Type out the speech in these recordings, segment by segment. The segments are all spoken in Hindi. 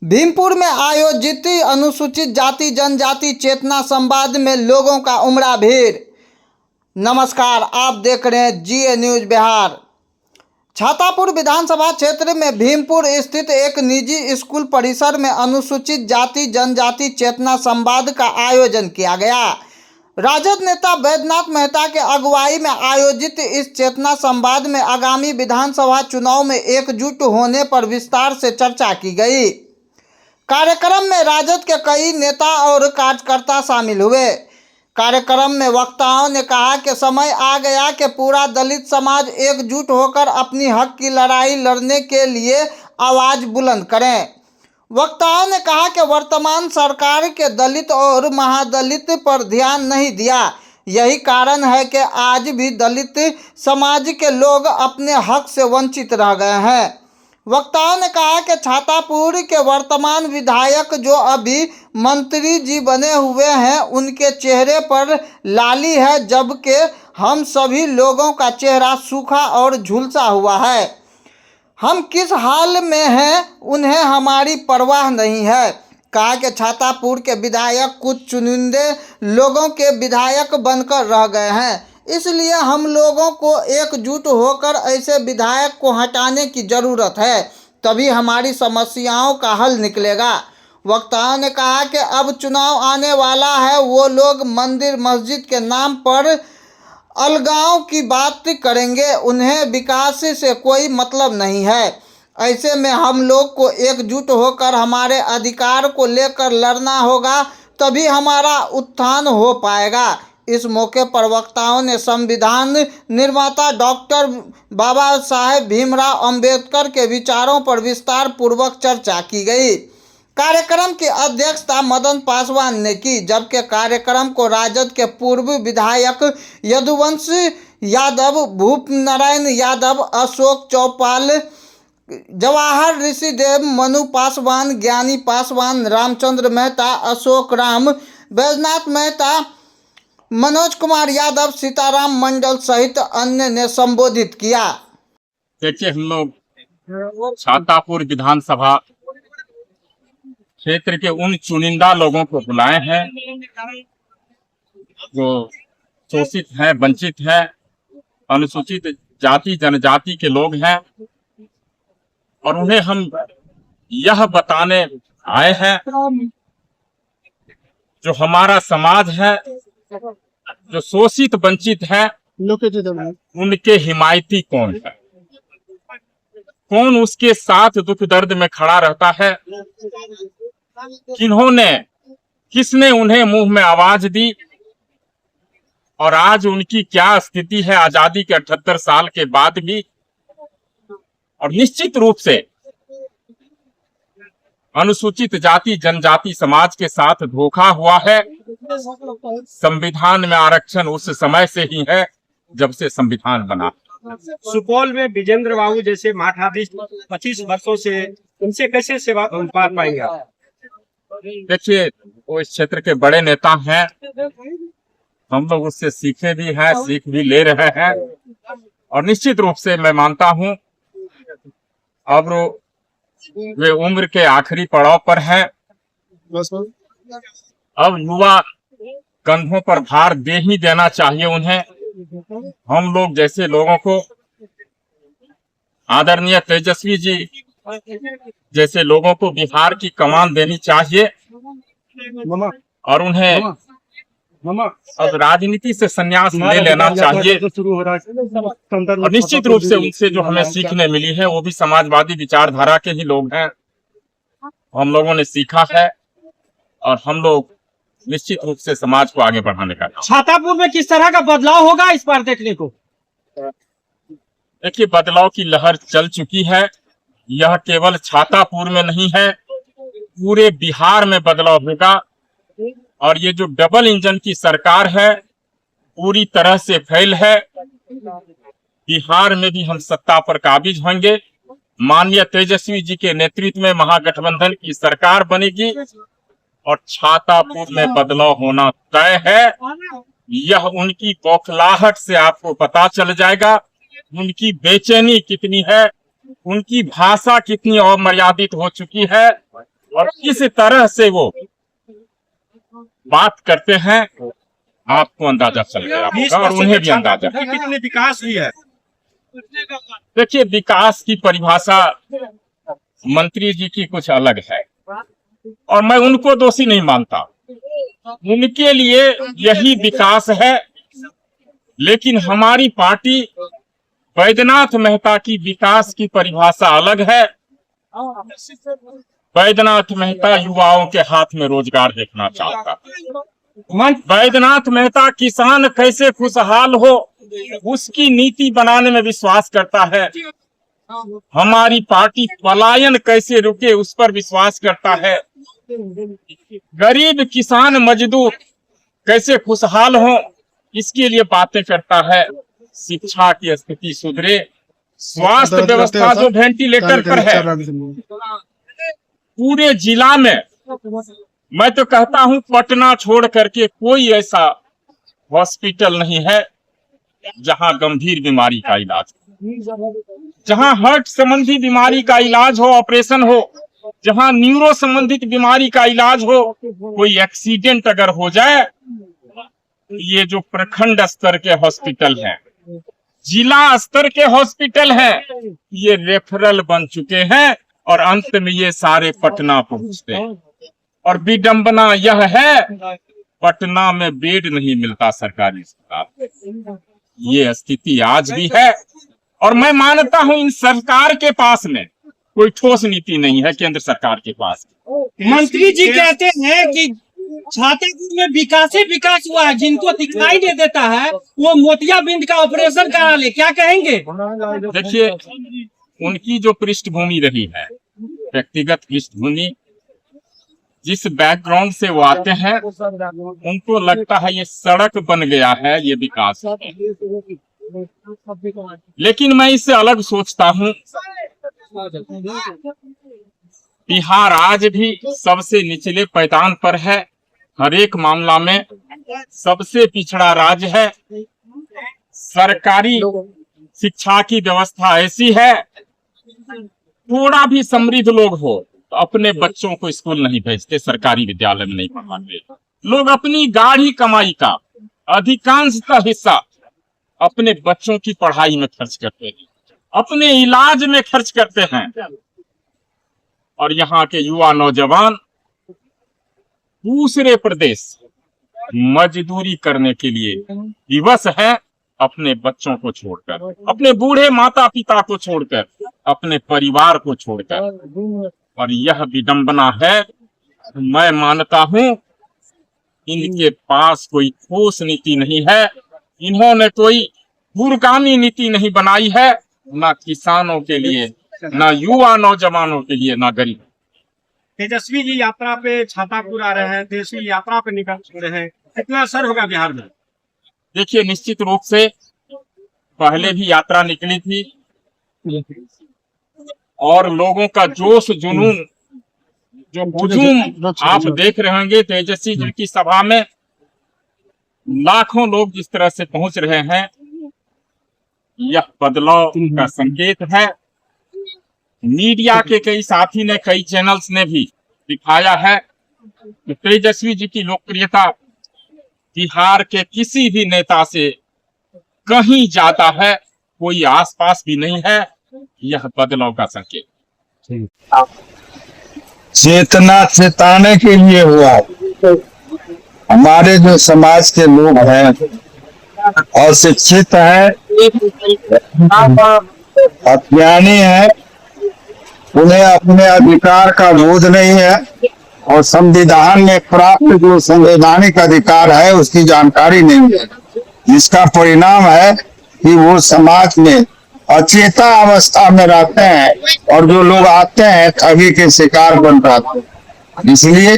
भीमपुर में आयोजित अनुसूचित जाति जनजाति चेतना संवाद में लोगों का उमड़ा भीड़। नमस्कार, आप देख रहे हैं जीए न्यूज बिहार। छातापुर विधानसभा क्षेत्र में भीमपुर स्थित एक निजी स्कूल परिसर में अनुसूचित जाति जनजाति चेतना संवाद का आयोजन किया गया। राजद नेता बैद्यनाथ मेहता के अगुवाई में आयोजित इस चेतना संवाद में आगामी विधानसभा चुनाव में एकजुट होने पर विस्तार से चर्चा की गई। कार्यक्रम में राजद के कई नेता और कार्यकर्ता शामिल हुए। कार्यक्रम में वक्ताओं ने कहा कि समय आ गया कि पूरा दलित समाज एकजुट होकर अपनी हक की लड़ाई लड़ने के लिए आवाज बुलंद करें। वक्ताओं ने कहा कि वर्तमान सरकार के दलित और महादलित पर ध्यान नहीं दिया। यही कारण है कि आज भी दलित समाज के लोग अपने हक से वंचित रह गए हैं। वक्ताओं ने कहा कि छातापुर के वर्तमान विधायक जो अभी मंत्री जी बने हुए हैं, उनके चेहरे पर लाली है, जबकि हम सभी लोगों का चेहरा सूखा और झुलसा हुआ है। हम किस हाल में हैं, उन्हें हमारी परवाह नहीं है। कहा कि छातापुर के विधायक कुछ चुनिंदे लोगों के विधायक बनकर रह गए हैं, इसलिए हम लोगों को एकजुट होकर ऐसे विधायक को हटाने की ज़रूरत है, तभी हमारी समस्याओं का हल निकलेगा। वक्ताओं ने कहा कि अब चुनाव आने वाला है, वो लोग मंदिर मस्जिद के नाम पर अलगाव की बात करेंगे, उन्हें विकास से कोई मतलब नहीं है। ऐसे में हम लोग को एकजुट होकर हमारे अधिकार को लेकर लड़ना होगा, तभी हमारा उत्थान हो पाएगा। इस मौके पर वक्ताओं ने संविधान निर्माता डॉक्टर बाबा साहेब भीमराव अंबेडकर के विचारों पर विस्तार पूर्वक चर्चा की गई। कार्यक्रम की अध्यक्षता मदन पासवान ने की, जबकि कार्यक्रम को राजद के पूर्व विधायक यदुवंश यादव, भूप नारायण यादव, अशोक चौपाल, जवाहर ऋषिदेव, मनु पासवान, ज्ञानी पासवान, रामचंद्र मेहता, अशोक राम, बैद्यनाथ मेहता, मनोज कुमार यादव, सीताराम मंडल सहित अन्य ने संबोधित किया। देखिए, हम लोग छातापुर विधानसभा क्षेत्र के उन चुनिंदा लोगों को बुलाए हैं जो शोषित हैं, वंचित हैं, अनुसूचित जाति जनजाति के लोग हैं, और उन्हें हम यह बताने आए हैं जो हमारा समाज है, जो शोषित वंचित है, उनके हिमायती कौन है, कौन उसके साथ दुख दर्द में खड़ा रहता है, किसने उन्हें मुंह में आवाज दी, और आज उनकी क्या स्थिति है आजादी के 78 साल के बाद भी। और निश्चित रूप से अनुसूचित जाति जनजाति समाज के साथ धोखा हुआ है। संविधान में आरक्षण उस समय से ही है जब से संविधान बना। सुपौल में विजेंद्र बाबू जैसे मठाधीश 25 वर्षों से, उनसे कैसे सेवा पा पाएंगे आप? देखिए, वो इस क्षेत्र के बड़े नेता हैं, हम लोग उससे सीखे भी हैं, सीख भी ले रहे हैं, और निश्चित रूप से मैं मानता हूं अब वे उम्र के आखिरी पड़ाव पर हैं। अब युवा कंधों पर भार दे ही देना चाहिए उन्हें। हम लोग जैसे लोगों को, आदरणीय तेजस्वी जी जैसे लोगों को बिहार की कमान देनी चाहिए, और उन्हें अब राजनीति से संन्यास ले लेना चाहिए। और निश्चित रूप से उनसे जो हमें सीखने मिली है, वो भी समाजवादी विचारधारा के ही लोग हैं, हम लोगों ने सीखा है, और हम लोग निश्चित रूप से समाज को आगे बढ़ाने का। छातापुर में किस तरह का बदलाव होगा इस बार देखने को? देखिए, बदलाव की लहर चल चुकी है। यह केवल छातापुर में नहीं है, पूरे बिहार में बदलाव होगा। और ये जो डबल इंजन की सरकार है, पूरी तरह से फेल है। बिहार में भी हम सत्ता पर काबिज होंगे। माननीय तेजस्वी जी के नेतृत्व में महागठबंधन की सरकार बनेगी, और छातापुर में बदलाव होना तय है। यह उनकी बौखलाहट से आपको पता चल जाएगा, उनकी बेचैनी कितनी है, उनकी भाषा कितनी अमर्यादित हो चुकी है, और किस तरह से वो बात करते हैं आपको अंदाजा चल गया होगा और उन्हें भी अंदाजा। कितने विकास हुई है? देखिए, विकास की परिभाषा मंत्री जी की कुछ अलग है और मैं उनको दोषी नहीं मानता। उनके लिए यही विकास है, लेकिन हमारी पार्टी बैद्यनाथ मेहता की विकास की परिभाषा अलग है। बैद्यनाथ मेहता युवाओं के हाथ में रोजगार देखना चाहता है। बैद्यनाथ मेहता किसान कैसे खुशहाल हो उसकी नीति बनाने में विश्वास करता है। हमारी पार्टी पलायन कैसे रुके उस पर विश्वास करता है। गरीब किसान मजदूर कैसे खुशहाल हो इसके लिए बातें करता है। शिक्षा की स्थिति सुधरे, स्वास्थ्य व्यवस्था जो वेंटिलेटर पर है पूरे जिला में, मैं तो कहता हूं पटना छोड़ करके कोई ऐसा हॉस्पिटल नहीं है जहां गंभीर बीमारी का इलाज हो, जहां हार्ट संबंधी बीमारी का इलाज हो, ऑपरेशन हो, जहां न्यूरो संबंधित बीमारी का इलाज हो। कोई एक्सीडेंट अगर हो जाए, ये जो प्रखंड स्तर के हॉस्पिटल हैं, जिला स्तर के हॉस्पिटल हैं, ये रेफरल बन चुके हैं और अंत में ये सारे पटना पहुंचते हैं। और विडंबना यह है पटना में बेड नहीं मिलता सरकारी अस्पताल। ये स्थिति आज भी है और मैं मानता हूं इन सरकार के पास में कोई ठोस नीति नहीं है। केंद्र सरकार के पास मंत्री जी कहते हैं कि छातापुर में विकास ही विकास हुआ है, जिनको दिखाई नहीं देता है वो मोतियाबिंद का ऑपरेशन करा ले, क्या कहेंगे? देखिए, उनकी जो पृष्ठभूमि रही है, व्यक्तिगत पृष्ठभूमि, जिस बैकग्राउंड से वो आते हैं, उनको लगता है ये सड़क बन गया है, ये विकास है। लेकिन मैं इससे अलग सोचता हूँ। बिहार आज भी सबसे निचले पैदान पर है, हर एक मामला में सबसे पिछड़ा राज्य है। सरकारी शिक्षा की व्यवस्था ऐसी है, थोड़ा भी समृद्ध लोग हो तो अपने बच्चों को स्कूल नहीं भेजते, सरकारी विद्यालय में नहीं पढ़ाते। लोग अपनी गाढ़ी कमाई का अधिकांशतः हिस्सा अपने बच्चों की पढ़ाई में खर्च करते हैं, अपने इलाज में खर्च करते हैं। और यहाँ के युवा नौजवान दूसरे प्रदेश मजदूरी करने के लिए विवश है, अपने बच्चों को छोड़कर, अपने बूढ़े माता पिता को छोड़कर, अपने परिवार को छोड़कर। और यह विडंबना है। मैं मानता हूं इनके पास कोई ठोस नीति नहीं है, इन्होंने कोई दूरगामी नीति नहीं बनाई है, ना किसानों के लिए, ना युवा नौजवानों के लिए, ना गरीब। तेजस्वी जी यात्रा पे छातापुर आ रहे हैं, देशी यात्रा पे निकल रहे हैं, कितना असर होगा बिहार में? देखिए, निश्चित रूप से पहले भी यात्रा निकली थी और लोगों का जोश जुनून, जो हुजूम आप देख रहे होंगे तेजस्वी जी की सभा में, लाखों लोग जिस तरह से पहुंच रहे हैं, यह बदलाव का संकेत है। मीडिया के कई साथी ने, कई चैनल्स ने भी दिखाया है कि तेजस्वी जी की लोकप्रियता बिहार के किसी भी नेता से कहीं ज्यादा है, कोई आसपास भी नहीं है। यह बदलाव का संकेत। चेतना चेताने के लिए हुआ। हमारे जो समाज के लोग हैं और शिक्षित हैं, अज्ञानी हैं, उन्हें अपने अधिकार का बोध नहीं है और संविधान में प्राप्त जो संवैधानिक अधिकार है उसकी जानकारी नहीं है, जिसका परिणाम है कि वो समाज में अचेता अवस्था में रहते हैं और जो लोग आते हैं ठगी के शिकार बन जाते हैं। इसलिए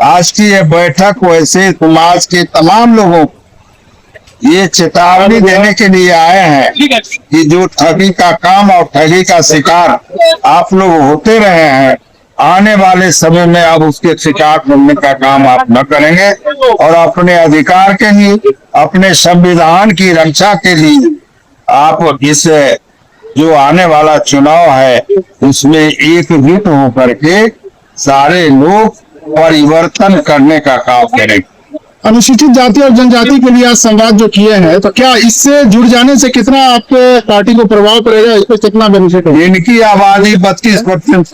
आज की ये बैठक वैसे समाज के तमाम लोगों को ये चेतावनी देने के लिए आए हैं कि जो ठगी का काम और ठगी का शिकार आप लोग होते रहे हैं, आने वाले समय में अब उसके शिकार बनने का काम आप न करेंगे और अपने अधिकार के लिए, अपने संविधान की रक्षा के लिए आप इस जो आने वाला चुनाव है उसमें एकजुट होकर के सारे लोग परिवर्तन करने का काम करें। अनुसूचित जाति और जनजाति के लिए आज संवाद जो किए हैं, तो क्या इससे जुड़ जाने से कितना आपके पार्टी को प्रभाव पड़ेगा, इस पर कितना बेनिफिट है? इनकी आबादी 32%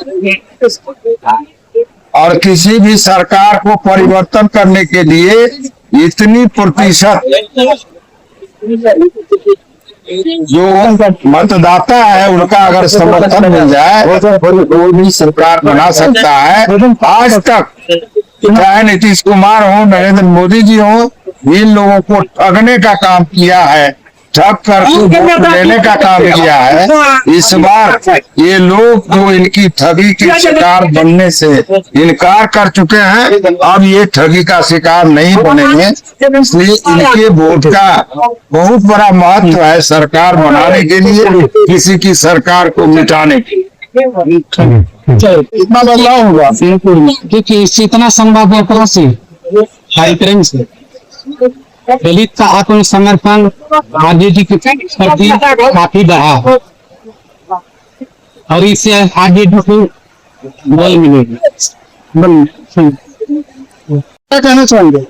और किसी भी सरकार को परिवर्तन करने के लिए इतनी प्रतिशत जो मतदाता है उनका अगर समर्थन मिल जाए तो कोई भी सरकार बना सकता है। आज तक चाहे नीतीश कुमार हो, नरेंद्र मोदी जी हो, इन लोगों को ठगने का काम किया है, ठग कर वोट लेने का काम किया है। इस बार ये लोग जो इनकी ठगी के शिकार बनने से इनकार कर चुके हैं, अब ये ठगी का शिकार नहीं बनेंगे। इसलिए इनके वोट का बहुत बड़ा महत्व है सरकार बनाने के लिए, किसी की सरकार को मिटाने के लिए। कितना बदलाव होगा? देखिए, इससे इतना संवाददाता से कार्यक्रम से दलित का आत्मसमर्पण आरजेडी के प्रति काफी बढ़ा है और इससे आरजेडी को बल मिलेगा। क्या कहना चाहेंगे?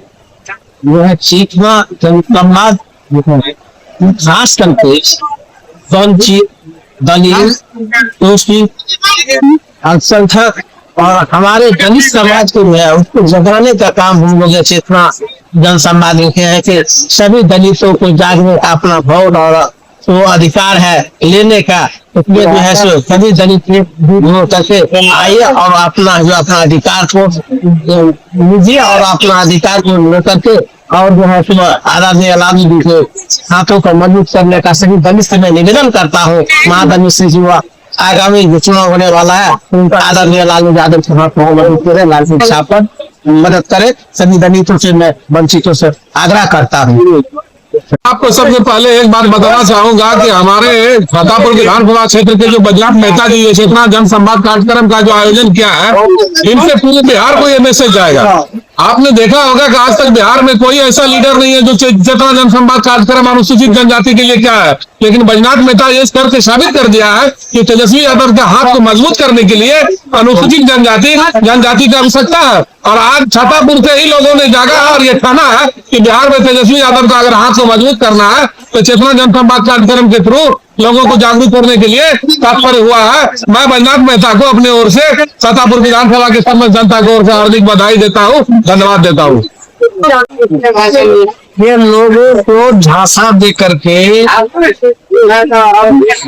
यह सीखना जनसंवाद खास करके वंचित, दलित, अल्पसंख्यक और हमारे दलित समाज को जो है उसको जगाने का काम हम लोग चेतना जनसंवाद लिखे हैं कि सभी दलितों को जागने का अपना वोट और वो अधिकार है लेने का, इसमें जो है सो सभी दलित करके आइए और अपना जो अपना अधिकार को लीजिए और अपना अधिकार को लेकर के और जो है सो आराध्य अलामी जी के हाथों को मजबूत करने का सभी दलित से मैं निवेदन करता हूँ। महादलित से युवा आगामी जो चुनाव होने वाला है उनका आदरणीय लालू यादव के हाथ में मदद करे, लालू साहब पर मदद करे। सभी दलितों से मैं वंचितों से आग्रह करता हूँ। आपको सबसे पहले एक बात बताना चाहूंगा कि हमारे छातापुर विधानसभा क्षेत्र के जो बैजनाथ मेहता जी ये चेतना जन संवाद कार्यक्रम का जो आयोजन किया है, इनसे पूरे बिहार को ये मैसेज जाएगा। आपने देखा होगा कि आज तक बिहार में कोई ऐसा लीडर नहीं है जो चेतना जन संवाद कार्यक्रम अनुसूचित जनजाति के लिए क्या है, लेकिन बैजनाथ मेहता ये करके साबित कर दिया है कि तेजस्वी यादव के हाथ को मजबूत करने के लिए अनुसूचित जनजाति की आवश्यकता है। और आज छातापुर के ही लोगों ने जागा है और ये ठाना है कि बिहार में तेजस्वी यादव का अगर हाथ को मजबूत करना है तो चेतना जन संवाद कार्यक्रम के थ्रू लोगों को जागरूक करने के लिए तात्पर्य हुआ है। मैं बैजनाथ मेहता को अपने ओर से छातापुर विधानसभा के समस्त जनता को ओर से हार्दिक बधाई देता हूँ, धन्यवाद देता हूँ। ये लोगों को झांसा दे करके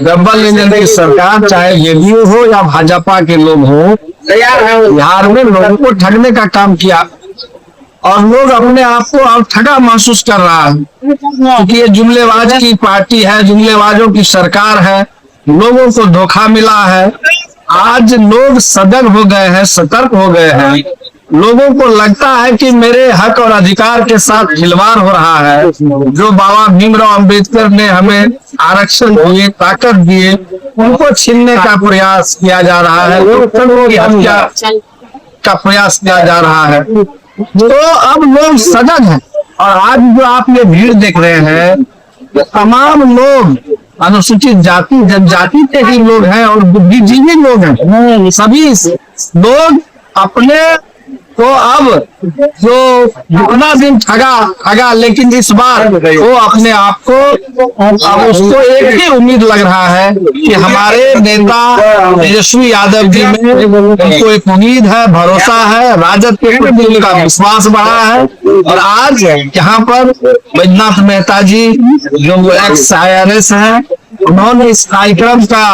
डबल इंजन की सरकार चाहे जेडीयू हो या भाजपा के लोग हो, बिहार में लोगों को ठगने का काम किया और लोग अपने आप को अब ठगा महसूस कर रहा है क्योंकि ये जुमलेबाज की पार्टी है, जुमलेबाजों की सरकार है, लोगों को धोखा मिला है। आज लोग सजग हो गए हैं, सतर्क हो गए हैं। लोगों को लगता है कि मेरे हक और अधिकार के साथ खिलवाड़ हो रहा है। जो बाबा भीमराव अंबेडकर ने हमें आरक्षण दिए, ताकत दिए, उनको छीनने का प्रयास किया जा रहा है, लोकतंत्र की हत्या का प्रयास किया जा रहा है। तो अब लोग सजग हैं और आज जो आप ये भीड़ देख रहे हैं तमाम लोग अनुसूचित जाति जनजाति के ही लोग हैं और बुद्धिजीवी लोग हैं। सभी लोग अपने तो अब जो जितना दिन ठगा लेकिन इस बार वो अपने आप को अब उसको एक ही उम्मीद लग रहा है कि हमारे नेता तेजस्वी यादव जी में उनको एक उम्मीद है, भरोसा है, राजद के प्रति उनका विश्वास बढ़ा है। और आज यहाँ पर बैजनाथ मेहता जी जो एक्स IRS है, उन्होंने इस कार्यक्रम का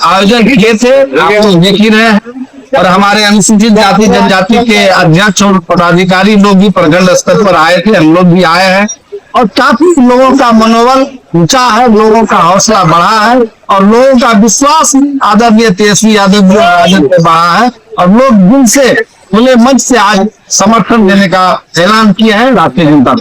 आयोजन किए थे, आप तो देख ही रहे हैं। और हमारे अनुसूचित जाति जनजाति के अध्यक्ष और पदाधिकारी लोग भी प्रखंड स्तर पर आए थे, हम लोग भी आए हैं और काफी लोगों का मनोबल ऊंचा है, लोगों का हौसला बढ़ा है और लोगों का विश्वास आदरणीय तेजस्वी यादव जी राजद पे बढ़ा है और लोग दिल से खुले मंच से आज समर्थन देने का ऐलान किया है राष्ट्रीय जनता।